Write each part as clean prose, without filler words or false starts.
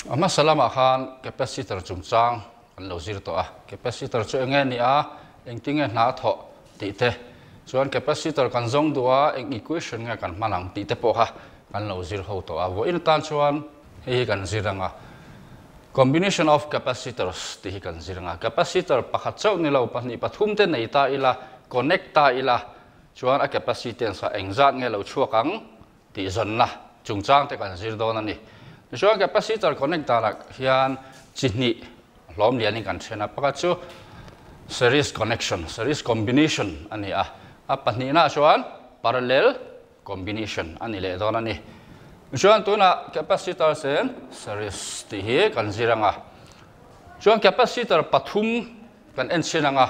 Ama salama khan capacitor chungchang kan lo zir to a capacitor chu enge ni a engtinge na tho ti te chuan capacitor kan zong duwa eng equation nga kan manang ti te po ha kan lo zir ho to a vo in tan chuan hi kan ziranga combination of capacitors ti hi kan ziranga capacitor pakhat chau ni lo pahni pathum te nei ta ila connect ta ila chuan a capacitance a engzat nge lo chuakang ti zon na chungchang te kan zir don ani chuan capacitor connect ta rak hian chihni hlom lian in kan thena pakhat chu series connection series combination ani a pahni na chuan parallel combination ani le don ani chuan tuna capacitor sen series ti hi kan ziranga chuan capacitor pathum kan en chinanga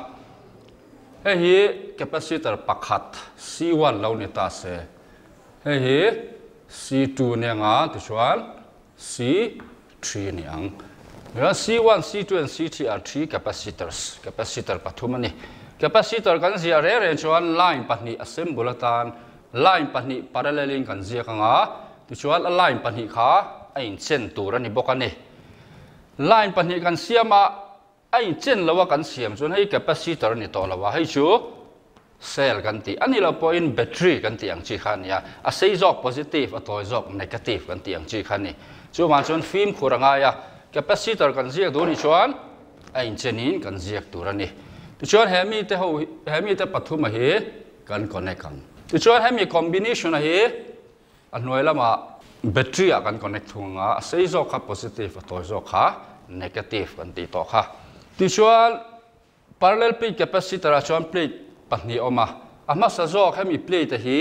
he hi capacitor pakhat C1 lo ni ta se he hi C2 nenga ti chuan C3 ni ang C1 C2 and C3 are three capacitors capacitor pathum ani capacitor kan zia re chuan line pahni assemble atan line pahni paralleling kan zia kanga ti chuan a line pahni kha a in chen tur ani bok ani line pahni kan siama a in chen lawa kan siam chuan hei capacitor ni to lawa hei chu cell kan ti ani lo point battery kan ti ang chi khan ya a sei jok positive a toy jok negative kan ti ang chi khan ni chu man chuan film khuranga ya capacitor kan ziak do ni chuan a in chenin kan ziak tur ani ti chuan hemi te pathum a hi kan connect kan ti chuan hemi combination a hi a hnuai lama battery a kan connect thunga a sei jok kha positive a toy jok kha negative kan ti to kha ti chuan parallel plate capacitor a chuan plate pahni oma ama sa jok hemi plate a hi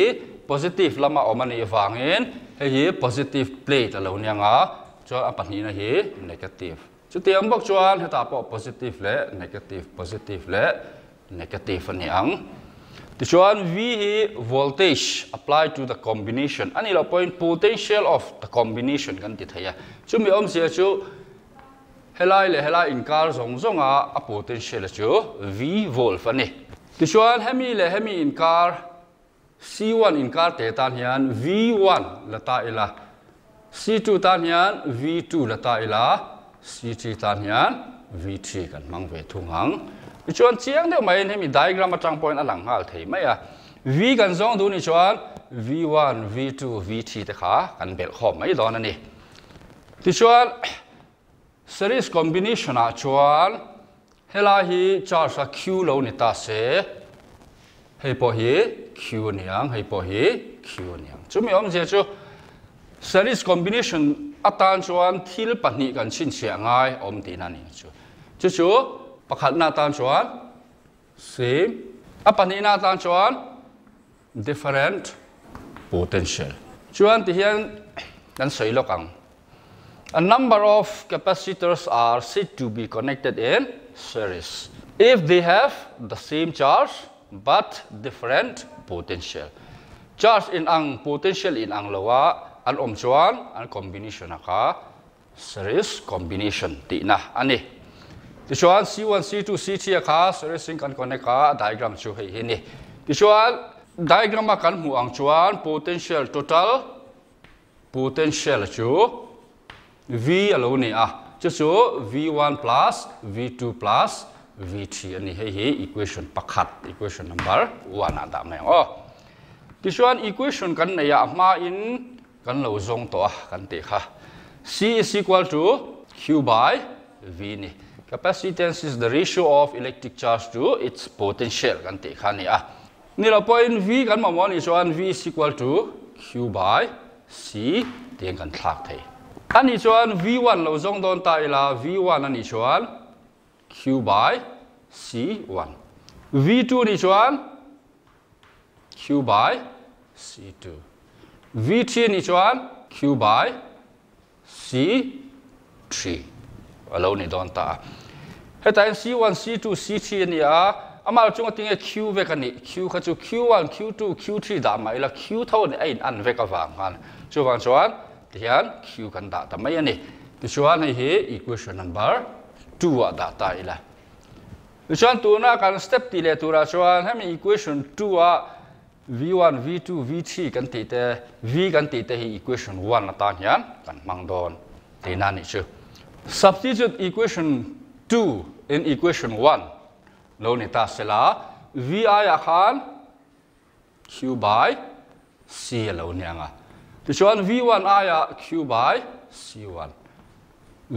positive lama oma ni wangin hi positive plate alo nianga chuan a pahni na hi negative chu tiang bok chuan heta po positive le negative ani ang ti chuan v hi voltage applied to the combination ani lo point potential of the combination kan ti thaya chu mi om sia chu helai inkar zonga a potential chu v volt ani ti chuan hemi inkar C1 inkar te tan hian V1 lata ila C2 tan hian V2 lata ila C3 tan hian V3 kan mang ve thungang chuan chiang de mai hemi diagram atang point alang hal thei mai a V kan zong du ni chuan V1 V2 V3 te kha kan bel khom mai don ani ti chuan series combination a chuan hela hi charge a q lo ni ta se hei po hi q niang hei po hi q niang chumi om je chu series combination atan chuan thil pahni kan chin chia ngai om ti na ni chu pakhat na tan chuan same a pahni na tan chuan different potential chuan ti hian kan sei lokang a number of capacitors are said to be connected in series if they have the same charge but different potential charge in ang potential in ang lawa an om chuan an combination aka series combination ti na ani ti chuan C1 C2 C3 aka series in kan connect ka diagram chu hei hi ni ti chuan diagram ma kan mu ang chuan potential total potential chu v alo ni a chu v1 plus v2 plus V3 ani hei equation pakhat equation number 1 ada mai ti chuan equation kan nei a ma in kan lo zong to kan te kha C is equal to Q by V ni capacitance is the ratio of electric charge to its potential kan te kha ni a ni lo point V kan ma mo ni chuan V is equal to Q by C tiang kan thlak thei ani chuan V1 lo zong don ta ila V1 ani chuan Q by C1 V2 ni chuan Q by C2 V3 ni chuan Q by C3 alo ni don ta hetain C1 C2 C3 ni a amal chunga tinge Q ve kan ni Q kha chu Q1 Q2 Q3 da mai la Q tho ni ai an ve ka wang han chu wang chuan tian Q kan da ta mai ani ti chuan hi equation number 2 a da ta ila chuan tuna kan step ti le tura chuan hemi equation 2 a v1 v2 v3 kan ti te v kan ti te hi equation 1 atan hian kan mang don te na ni chu substitute equation 2 in equation 1 lo ni ta sela vi a khan q by c lo nianga ti chuan v1 aya q by c1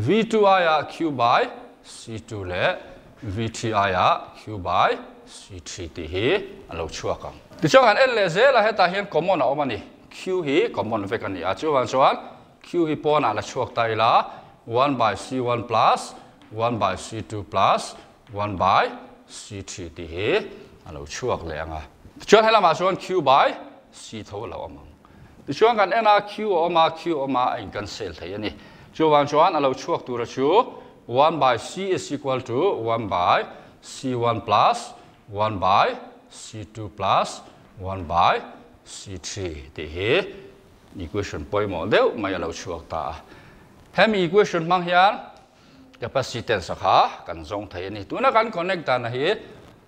v2 aya q by c2 le v3 aya q by c3 ti hi alo chuaka ti chuan an le zela heta hian common a omani q hi common vek ani a chuan q hi pon ala chuak ta ila 1 by c1 plus 1 by c2 plus 1 by c3 ti hi alo chuak le anga chuan hela ma chuan q by c tho lo amang ti chuan kan ena q oma in cancel thei ani chuan alo chuak tu ra chu 1 by c is equal to 1 by c1 plus 1 by c2 plus 1 by c3 ti hi equation poimo deuh mai alo chuak ta hemi equation mang hian capacitance kha kan zong thei ani tuna kan connect ta na hi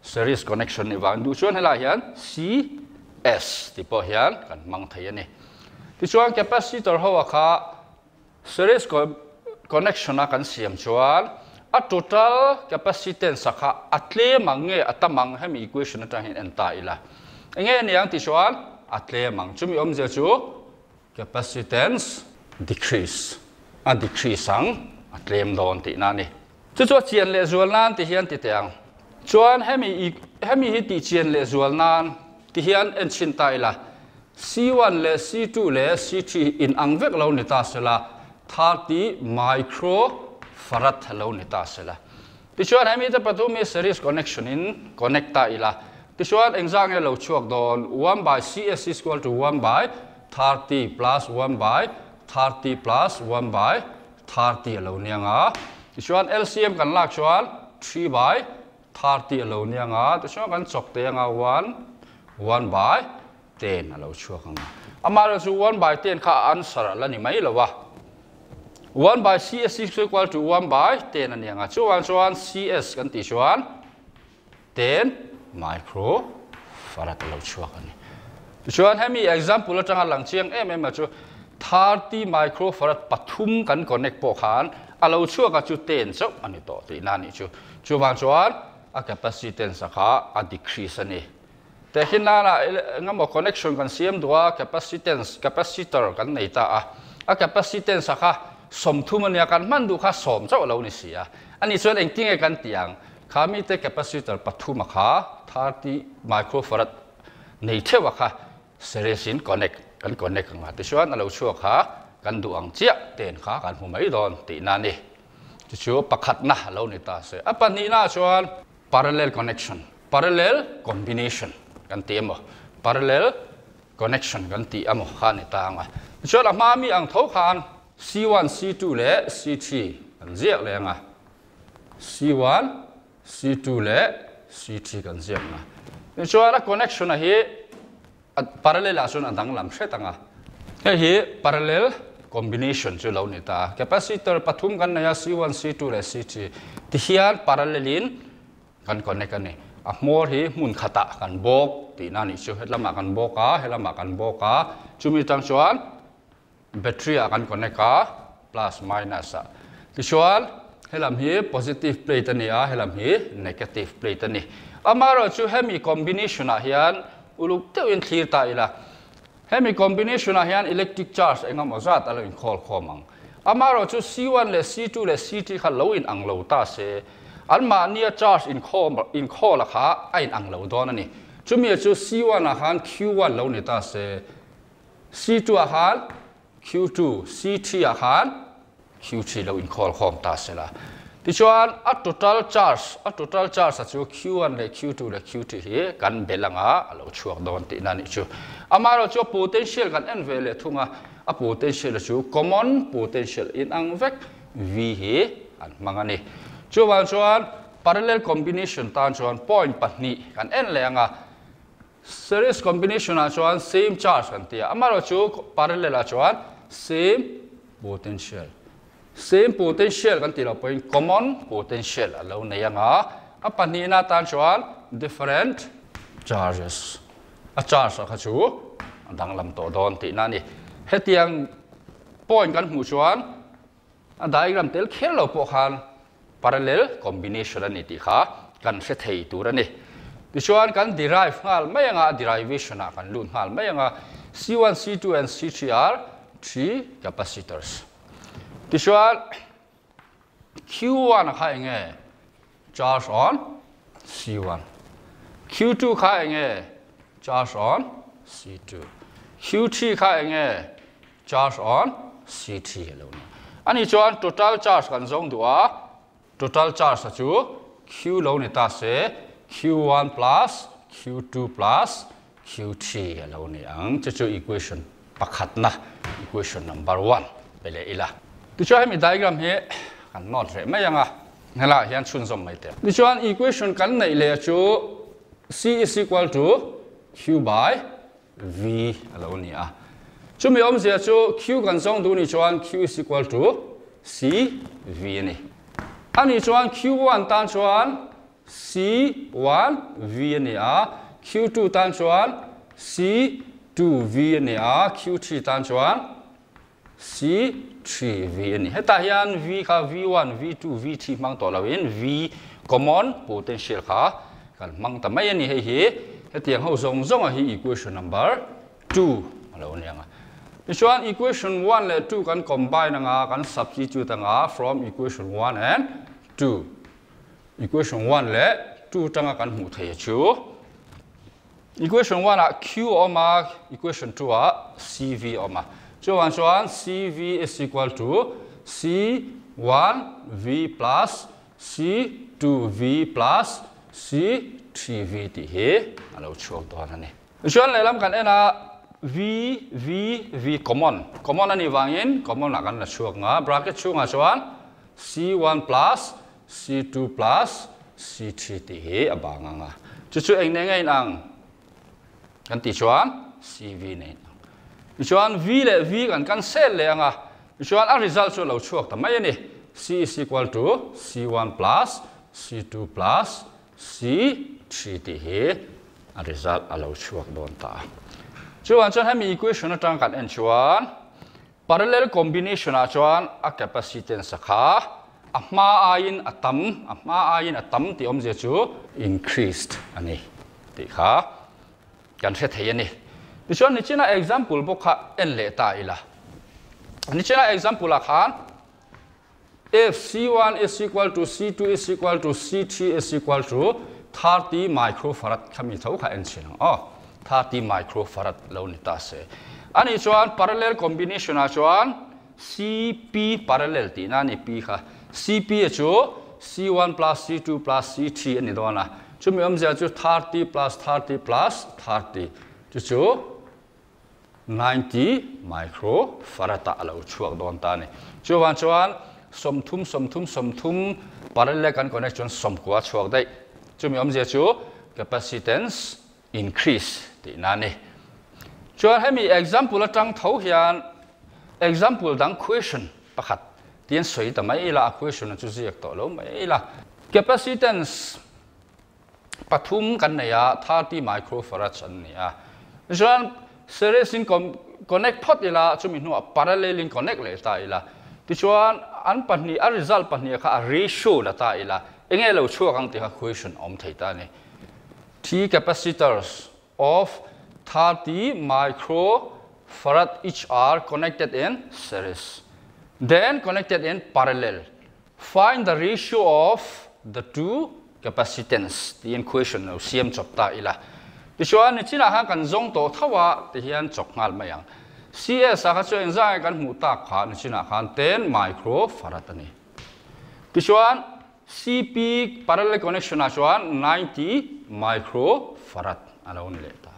series connection ni wang du chuan hela hian cs ti po hian kan mang thei ani ti chuan capacitor ho kha series connection a kan siam chuan a total capacitance kha atle mangi atamang hemi equation ata hin enta ila enge niang ti chuan atle mang chumi omje chu capacitance decrease a decrease ang atlem don ti na ni chu chian le zual nan ti hian ti teang chuan hemi hi ti chian le zual nan ti hian en chin tai la c1 le c2 le c3 in angvek lo ni ta sela 30 microfarad lo ni ta sela ti chuan hemi ta patu mi series connection in connecta ila ti chuan exam e lo chuak don 1 by cs is equal to 1 by 30 plus 1 by 30 plus 1 by 30 lo nianga ti chuan LCM kan lak chuan 3 by 30 lo nianga ti chuan kan chok te anga 1 by 10 lo chuak anga amara chu 1 by 10 kha answer la ni mai lowa 1 by cs is equal to 1 by 10 anianga chuan cs kan ti chuan 10 microfarad lo chuak ani ti chuan hemi example atanga lang chiang em chu 30 microfarad pathum kan connect po khan alo chuaka chu 10 chok ani to ti na ni chu chuan a capacitance kha a decrease ani te hinna na ngamo connection kan siam dua capacitor kan nei ta a capacitance kha somthum ania kan man du kha som chaw lo ni sia ani chuan engting e kan tiang khami te capacitor pathum kha 30 microfarad nei thewa kha series in connect kan connect nga ti chuan alo chuak kha kan du ang chia ten kha kan hu mai don ti na ni ti chu pakhat na lo ni ta se apa ni na chuan parallel connection parallel combination kan ti emo parallel connection kan ti amo kha ni ta nga ti chuan ama mi ang tho khan c1 c2 le c3 kan ziak le nga c1 c2 le c3 kan ziak nga ti chuan a connection a hi parallel asun andang lam setanga hi parallel combination chu lo ni ta capacitor pathum kan na c1 c2 le c3 ti hian parallelin kan connect ani a more hi mun khata kan bok ti na ni chu helama kan boka helama kan boka chumi tang chuan battery a kan connect ka plus minus a ti chuan helam hi positive plate ani a helam hi negative plate ani amaro chu hemi combination a hian uluk teu in clear ta ila hemi combination a hian electric charge engam ozat alo in khol khomang amaro chu c1 le c2 le c3 kha lo in ang lo ta se alma nia charge in khol kha ain ang lo don ani chumi chu c1 a han q1 lo ni ta se c2 a han q2 c3 a han q3 lo in khol khom ta se la ti chuan a total charge chu q1 le q2 le q3 hi kan belanga alo chuak don ti na ni chu amaro chu potential kan en vele thunga a potential chu common potential in ang vek v hi an mangani chuan parallel combination tan chuan point pahni kan en lenga series combination a chuan same charge kan tia amaro chu parallel a chuan same potential kan tilo point common potential alo neyanga a pani na tan chuan different charges a charge kha chu andang lam to don ti na ni hetiang point kan hmu chuan diagram tel khel lo po khan parallel combination ani ti kha kan se thei tur ani ti chuan kan derive ngal mai anga derivation a kan lun ngal mai anga C1 C2 and C3 are three capacitors ti chuan Q1 kha enge charge on C1 Q2 kha enge charge on C2 Q3 kha enge charge on C3 lo ani chuan total charge kan zong duwa total charge sa chu Q lo ni ta se Q1 plus Q2 plus Q3 lo ni ang chu equation pakhat na equation number 1 pele ila tu chu mi diagram he kan not re mai anga ngala hian chun zom mai te tu chuan equation kan nei le chu C is equal to Q by V lo ni a chu mi om zia chu Q kan zong du ni chuan Q is equal to C V ni ani chuan Q1 tan chuan C1 V ni a Q2 tan chuan C2 V ni a Q3 tan chuan C3 V ni heta hian V kha V1 V2 V3 mang to lawin V common potential kha kan mang ta mai ani hei hi hetiang ho zong zong a hi equation number 2 alo ni anga chuan equation 1 le 2 kan combine anga kan substitute anga from equation 1 and 2 equation 1 le 2 tanga kan mu thei chu equation 1 a Q oma equation 2 a CV oma chuan CV is equal to C1V plus C2V plus C3V ti he alo chuak to ani chuan le lam kan ena V common ani wangin common na kan la chuak nga bracket chunga chuan C1 plus C2 plus C3 ti he abanga nga chu eng ne ngai ang kan ti chuan CV ne chuan V le V kan sel le anga chuan a result chu lo chuak ta mai ani C is equal to C1 plus C2 plus C3 ti he a result a lo chuak don ta chuan hemi equation atang kan en chuan parallel combination a chuan a capacitance kha a hma ain atam ti om je chu increased ani ti kha kan se thei ani ti chuan ni china example bo kha en le ta ila ni china example a khan if C1 is equal to C2 is equal to C3 is equal to 30 microfarad khami thau kha en chin 30 microfarad lo ni ta se ani chuan parallel combination a chuan CP parallel ti na ni p kha CP chu C1 plus C2 plus C3 ani dona chu mi om ja chu 30 plus 30 plus 30 chu 90 microfarad a lo chuak don ta ni chuan som thum parallel kan connection som kwa chuak dai chu mi om ja chu capacitance increase ti na ni chuan hemi example atang tho hian example dang question pakhat tian soi ta mai la question chu ziak to lo mai la capacitance pathum kan neya 30 microfarad chan nia chuan series in connect phot ila chu mi nu parallel in connect le ta ila ti chuan an pahni a result pahni kha a ratio la ta ila enge lo chuak ang ti kha question om thei ta ni three capacitors of 30 microfarad each are connected in series, then connected in parallel. Find the ratio of the two capacitance. The equation of CM chopta ila. Tichuan ni china ha kan zong to thawa ti hian chok ngal mayang. CS a kha chu enjai kan mu ta kha ni china khan 10 microfarad ani. Tichuan CP parallel connection a chuan 90 microfarad alone leta.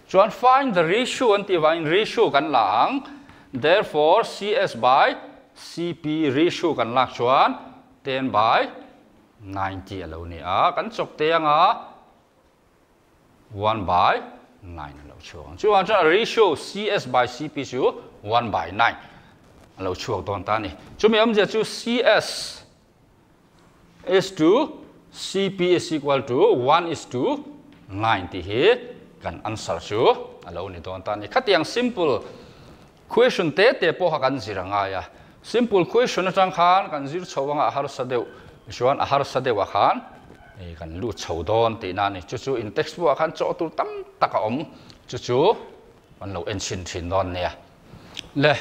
Chuan find the ratio anti vain ratio kan lang. Therefore CS by CP ratio kan lak chuan 10 by 90 alone a kan chok te anga 1 by 9 alo chuang. Chuan ratio CS by CP chu 1 by 9 alo chuak don ta ni. Chu mi am je chu CS is to CP is equal to 1 is to 90 he kan answer chu alo ni don ta ni khatiang simple question te po ha kan ziranga ya simple question atang khan kan zir chawanga ahar sadeu chuan ahar sadewa khan kan lu chawdon ti na ni chu in textbook khan chaw tur tam taka om chu man lo en chin thin non nia le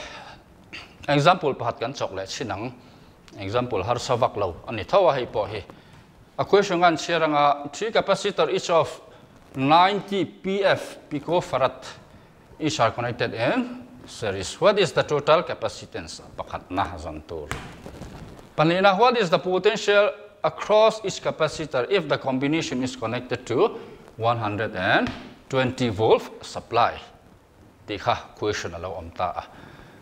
example pahat kan chok le chinang example har savak lo ani thawa hei po hi a question kan cheranga three capacitor each of 90 pf picofarad each are connected in series. What is the total capacitance pakhat na zantur panina what is the potential across each capacitor if the combination is connected to 120 volt supply ti kha question alo omta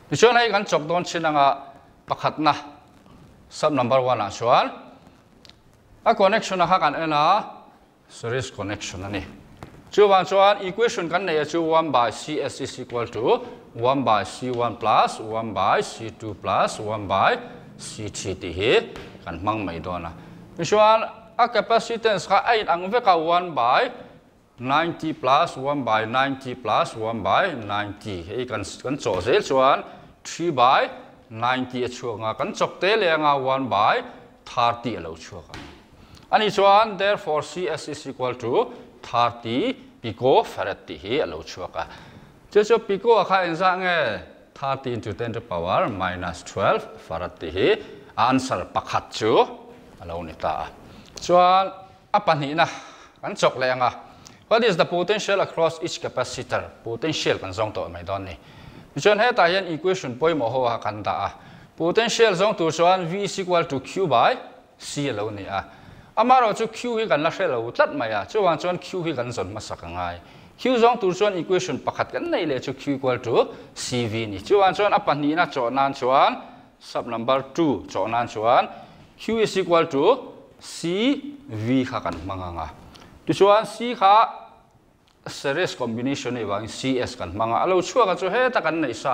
ti chuan hai kan chok don chinanga pakhat na sub number 1 a chuan a connection a kan ena series connection ani chuan equation kan nei chu 1 by cs is equal to 1 by c1 plus 1 by c2 plus 1 by c3 ti hi kan mang mai dona chuan a capacitance kha ai ang veka 1 by 90 plus 1 by 90 plus 1 by 90 he kan chaw zel chuan 3 by 90 chuanga kan chok te lenga 1 by 30 alo chuanga ani chuan therefore cs is equal to 30 picofarad ti hi alo chuaka chu pico kha enza nge 30 into 10 to the power minus 12 farad ti hi answer pakhat chu alo ni ta chuan apani na kan chok lenga what is the potential across each capacitor potential kan zong to mai don ni chuan he ta hian equation poimo ho kan da potential zong tu chuan v is equal to q by c alo ni a amaro chu q hi kan la hrelo tlat mai a chuan q hi kan zon ma saka ngai q zong tu chuan equation pakhat kan nei le chu q equal to cv ni chuan apani na chaw nan chuan sub number 2 chaw nan chuan q is equal to cv kha kan manganga chuan c kha series combination ni wang cs kan manga alo chuaka chu he ta kan nei sa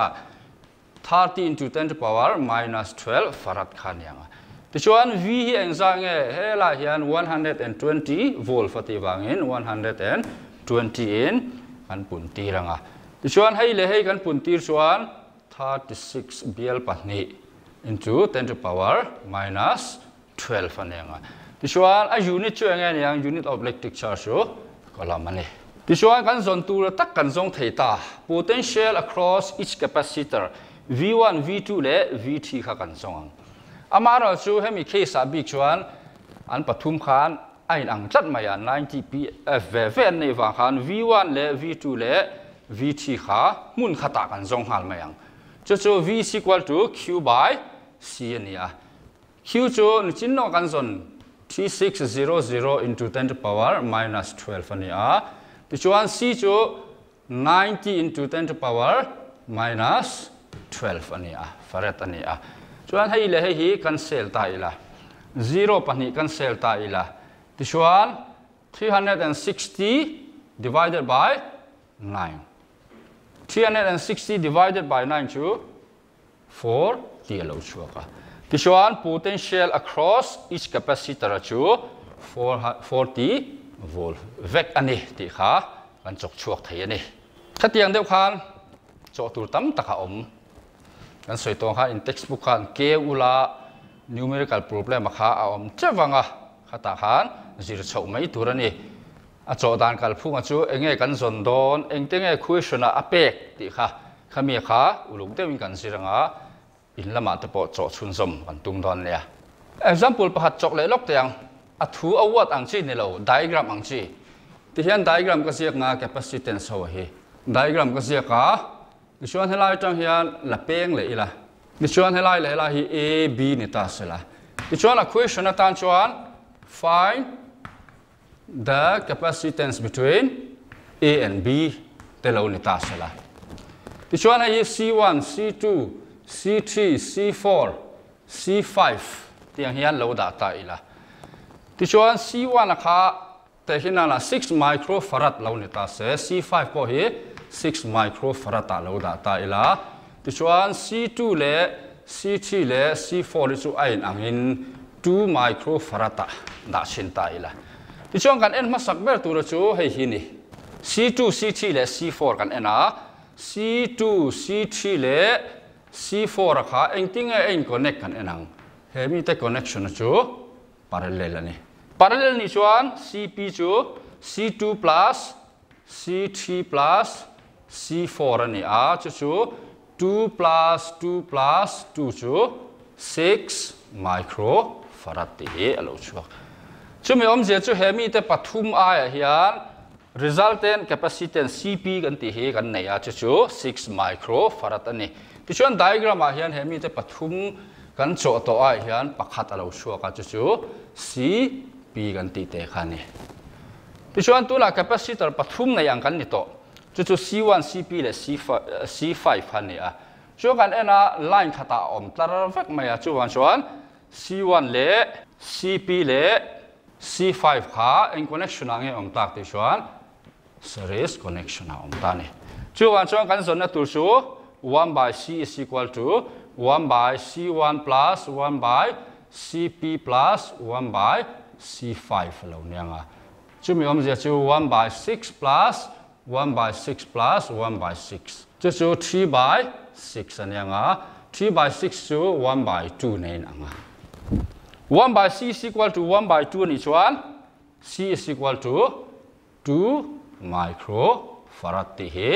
30 into 10 to the power minus 12 farad khan yanga chuan v hi engza nge he la hian 120 volt fati wangin 120 in kan pun tiranga chuan hei le hei kan pun tir chuan 36 bl pahni into 10 to the power minus 12 anenga chuan a unit chu enge yang unit of electric charge chu kolamani chuan kan zon tur tak kan zong theita potential across each capacitor v1 v2 le v3 kha kan zong amaro chu hemi case a big chuan an pathum khan ain ang chat maya 90 pf ve nei wa khan v1 le v2 le v3 kha mun khata kan zong hal mayang chu v is equal to q by c ania q chu nichin no kan zon 3600 into 10 to the power minus 12 ania chuan c chu 90 into 10 to the power minus 12 ania farad ania chuan hei le hei hi cancel ta ila 0 pani cancel ta ila chuan 360 divided by 9 360 divided by 9 chu 4 ti alo chuaka chuan potential across each capacitor chu 40 volt vek ani ti kha kan chok chuak thei ani khatiang deuh khan chaw tur tam taka om kan soi tong kha in textbook khan ke ula numerical problem kha a om chawanga khata khan zir chho mai turani a chaw dan kal phunga chu enge kan zon don engtenge question a apek ti kha khami kha ulung tewin kan siranga in lama te po chaw chhun zom kan tung don nia example pahat chok le lok tiang a thu awat ang chi ni lo diagram ang chi ti hian diagram ka siak nga capacitance ho hi diagram ka siak ka chuan helai tang hian la peng le ila chuan helai le la hi a b ni ta sela chuan a question atan chuan find the capacitance between a and b te lo ni ta sela chuan hi c1 c2 c3 c4 c5 tiang hian lo da ta ila chuan c1 a kha te hinana 6 microfarad lo ni ta se c5 po hi 6 microfarad ta lo da ta ila chuan c2 le c3 le c4 le chu ain angin 2 microfarad ta da chin ta ila chuan kan en ma sak ber tur chu hei hi ni c2 c3 le c4 kan ena c2 c3 le C4 ra kha engting eng connect kan enang hemi te connection chu parallel ani parallel ni chuan CP chu C2 plus C3 plus C4 ani a chu 2 plus 2 plus 2 chu 6 microfarad ti he alo chuak chu mi om je chu hemi te pathum a hian resultant capacitance CP kan ti he kan nei a chu 6 microfarad ani ti chuan diagram a hian hemi te pathum kan chaw to a hian pakhat alo chuak a chu CP kan ti te khani ti chuan tu la capacitor pathum nei ang kan ni to chu C1 CP le C5 hani a chu kan ena line khata om tlar vek mai a chuan C1 le CP le C5 kha in connection ange om tak ti chuan series connection a om ta ni chuan kan zon na tur chu 1 by C is equal to 1 by C1 plus 1 by CP plus 1 by C5 lo nianga chu mi om je chu 1 by 6 plus 1 by 6 plus 1 by 6 chu 3 by 6 anianga 3 by 6 chu 1 by 2 nen anga 1 by C is equal to 1 by 2 ni chuan C is equal to 2 microfarad ti he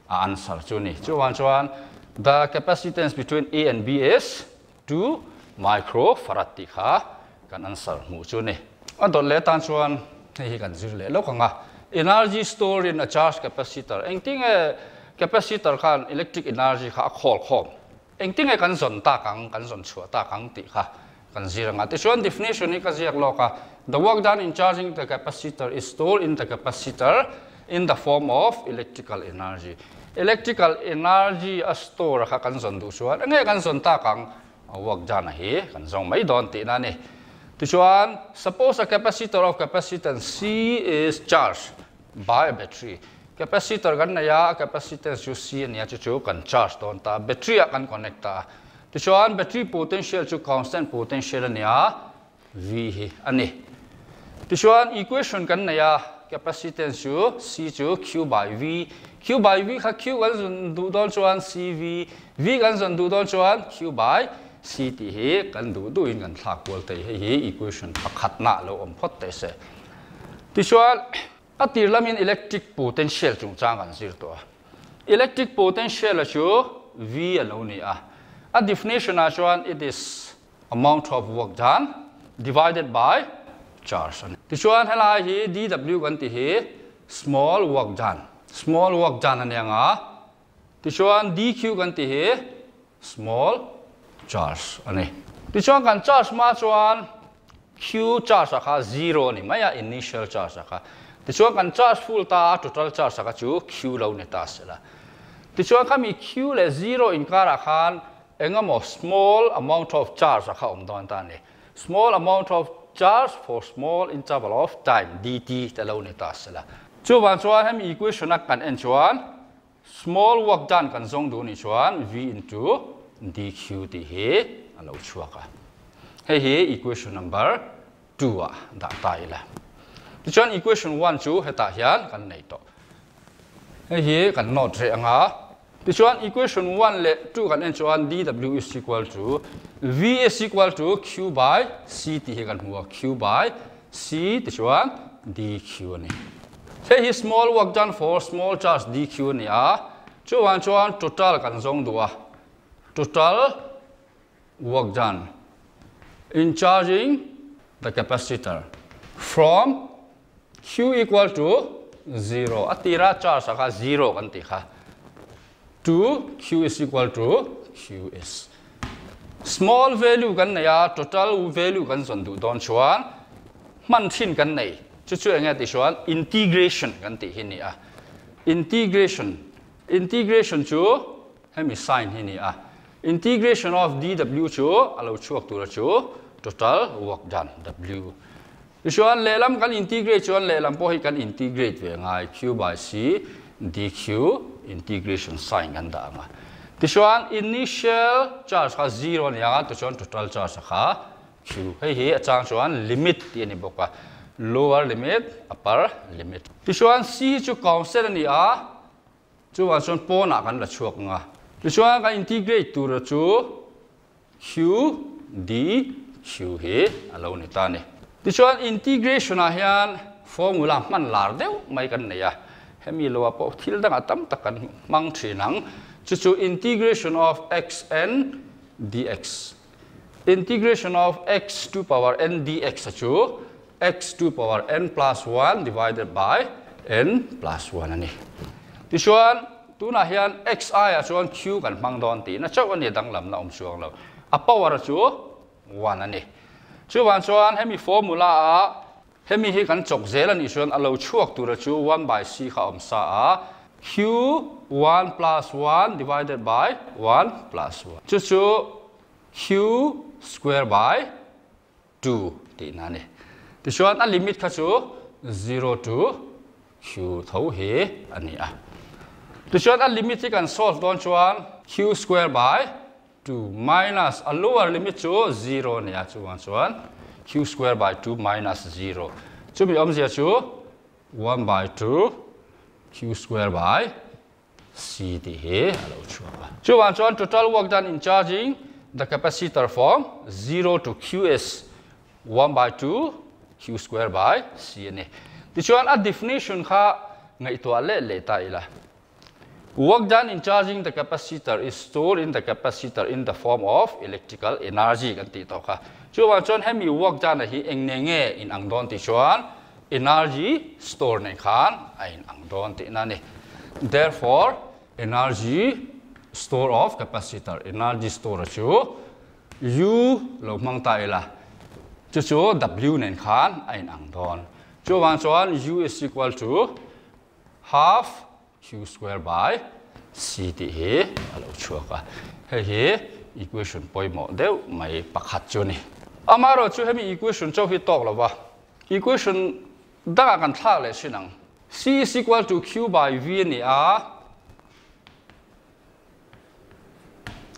answer chu ni chuan the capacitance between A and B is 2 microfarad ti kha kan answer mu chu ni adon le tan chuan hi kan zir le lo kanga energy stored in a charge capacitor engting a capacitor khan electric energy kha khol khom engting a kan zon ta kan zon chua ta kang ti kha kan ziranga ti chuan definition ni ka ziak loka the work done in charging the capacitor is stored in the capacitor in the form of electrical energy a store kha kan zon du chuan nge kan zon ta kang work done hi kan zong mai don ti na ni ti chuan suppose a capacitor of capacitance C is charged by a battery capacitor kan na ya capacitance chu C ania chu kan charge don ta battery a kan connect ta ti chuan battery potential chu constant potential ania V hi ani ti chuan equation kan na ya capacitance chu C chu Q by V kha Q kan zon du don chuan CV V kan zon du don chuan Q by C ti he kan du in kan thak wal te hi equation pakhat na lo om phot te se ti chuan atir lamin electric potential chung chang kan zir to electric potential a chu V alo ni a definition a chuan it is amount of work done divided by charge ti chuan helai hi dw kan ti hi small work done anianga ti chuan dq kan ti hi small charge ani ti chuan kan charge ma chuan q charge kha 0 ni maya initial charge kha ti chuan kan charge full ta total charge kha chu q lo ne ta sela ti chuan khami q le 0 in kara khan engamo small amount of charge kha om don ta ni small amount of charge for small interval of time dt te lo ne ta sela chuan hem equation a kan en chuan small work done kan zong du ni chuan v into dq ti he alo chuaka he equation number 2 a da tai la ti chuan equation 1 chu heta hian kan nei to he kan note re anga ti chuan equation 1 le 2 kan en chuan dw is equal to v is equal to q by c ti he kan hua q by c ti chuan dq ani he small work done for small charge dq ni a chuan total kan zong du a total work done in charging the capacitor from q equal to 0 atira charge ka 0 kan ti kha to q is equal to qs small value kan na ya total value kan zon du don chuan man thin kan nei chu anga ti chuan integration kan ti hi ni a integration chu hemi sign hi ni a integration of dw chu alo chuak tur chu total work done w ti chuan lelam kan integrate chuan lelam po hi kan integrate ve ngai q by c dq integration sign kan da nga ti chuan initial charge kha 0 ni anga ti chuan total charge kha q hi achang chuan limit ti ni boka lower limit upper limit ti chuan c chu constant ni a chuan po na kan la chuak nga ti chuan ka integrate tur chu q d q he alo ni ta ni ti chuan integration a hian formula man lar deuh mai kan nei a hemi lo po thil dang atam takan mang thinang chu integration of xn dx integration of x to power n dx chu x to power n plus 1 divided by n plus 1 ani ti chuan tuna hian xi a chuan q kan mang don ti na chau ani dang lam na chuang lo a power chu 1 ani chu wan chuan hemi formula a hemi hi kan chok zel ani chuan alo chuak tur chu 1 by c kha sa a q 1 plus 1 divided by 1 plus 1 chu q square by 2 ti na ni ti chuan a limit kha chu 0 to q tho he ani a ti chuan a limit hi kan solve don chuan q square by 2 minus a lower limit chu 0 ni a chuan q square by 2 minus 0 chu mi om zia chu 1 by 2 q square by c ti he alo chuan chuan total work done in charging the capacitor from 0 to q is 1 by 2 q square by c ani ti chuan a definition kha ngai to le ta ila work done in charging the capacitor is stored in the capacitor in the form of electrical energy kan ti to kha chuan hemi work done hi engne nge in angdon ti chuan energy store nei khan in angdon ti na ni therefore energy store of capacitor energy store chu u lo mang ta ila chu w nen khan in angdon chuan u is equal to half q square by c ti he alo chuaka he equation poimo deu mai pakhat chu ni amaro chu hemi equation chu hi tok lawa equation da kan thla le sinang c is equal to q by v ni a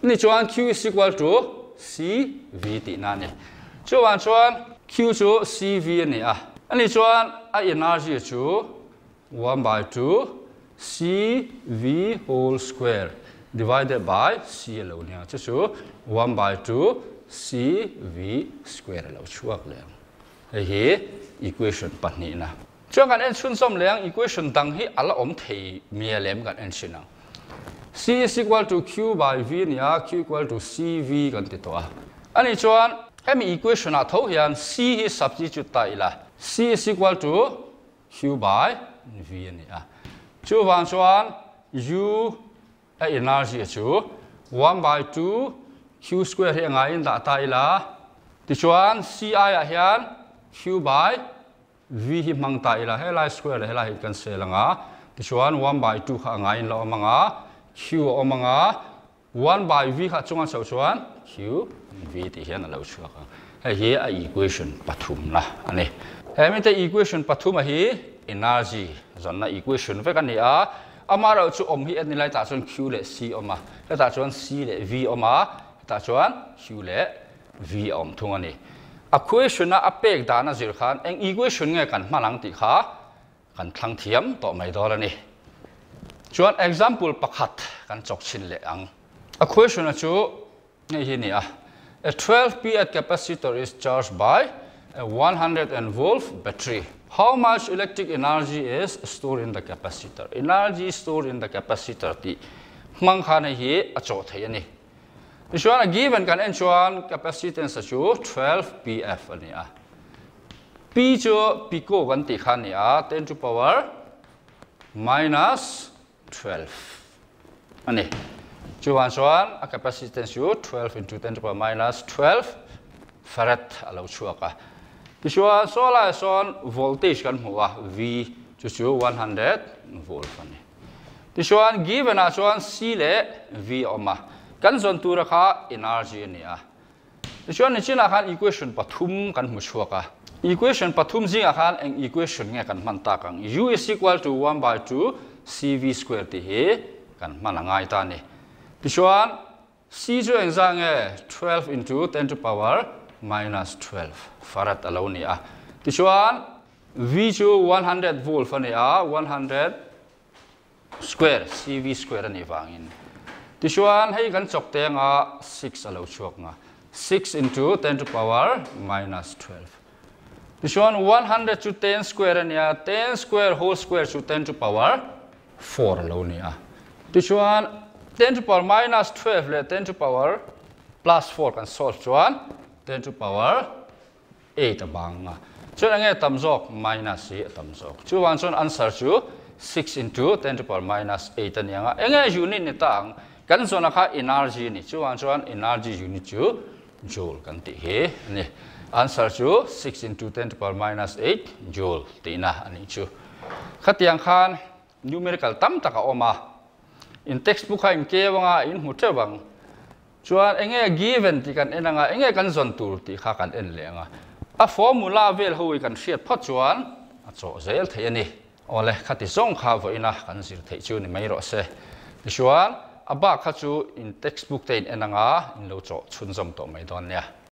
ni chuan q is equal to c v ti na ni chuan q chu c v ni a ani chuan a energy chu 1 by 2 c v whole square divided by c lo nia chu 1 by 2 c v square lo chuak le he equation pani na chuan kan en chun som leng equation dang hi ala om thei mia lem kan en sinang c is equal to q by v nia q equal to c v kan ti to a ani chuan hemi equation a tho hian c hi substitute ta ila c is equal to q by v ni a chu chuan u a energy chu 1 by 2 q square hi ngai in da ta ila ti chuan ci a hian q by v hi mang ta ila helai square helai kan se langa ti chuan 1 by 2 kha ngai in lo manga q o manga 1 by v kha chunga chau chuan q v ti hian lo chuaka he a equation pathum na ani hemi te equation pathum hi energy zonna equation ve kan ni a amaro chu om hi ani lai ta chuan q le c oma ta chuan c le v oma ta chuan q le v om thung ani equation na apek dana zir khan eng equation nge kan malang ti kha kan thlang thiam to mai dol ani chuan example pakhat kan chok chin le ang equation na chu nei hi ni a 12 pH capacitor is charged by a 100 volt battery. How much electric energy is stored in the capacitor? Energy stored in the capacitor ti mang khan hi acho thei ani. Chuan given kan en chuan capacitance chu 12 pF ani a. P chu pico kan ti khan ni a 10 to power minus 12 ani. Chuan a capacitance chu 12 into 10 to power minus 12 farad alo chuaka. Chuan solar son voltage kan hmuh a V chu 100 volt ani. Chuan given a chuan C le V oma kan zon tura kha energy ani a. Chuan ni china khan equation pathum kan hmu chuaka. Equation pathum zinga khan eng equation nge kan man ta kang U is equal to 1 by 2 CV square ti he kan manangai ta ni. Chuan C chu eng zang nge 12 into 10 to power minus 12 farad alo ni a. Chuan V chu 100 volt ani a 100 square CV square ani wangin. ti chuan hei kan chok te nga 6 alo chuak nga 6 into 10 to power minus 12 ti chuan 100 to 10 square ania 10 square whole square to 10 to power 4 alo nia ti chuan 10 to power minus 12 le 10 to power plus 4 kan solve chuan 10 to power 8 abanga chuan ange tam jok minus e tam jok chuan chuan answer chu 6 into 10 to power minus 8 ania nga enge unit ni tang kan zona kha energy ni chuan energy unit chu joule kan ti he ni answer chu 6 into 10 to power minus 8 joule ti na ani chu khatiang khan numerical tam taka oma in textbook ha in kewanga in hutewang chuan enge given ti kan enanga enge kan zon tur ti kha kan en lenga a formula vel hui kan hriat phat chuan a chaw zel thei ani ole khati zong kha vo ina kan zir thei chu ni mai ro se chuan aba kha chu in textbook te in enanga in lo chaw chhun zom to mai don nia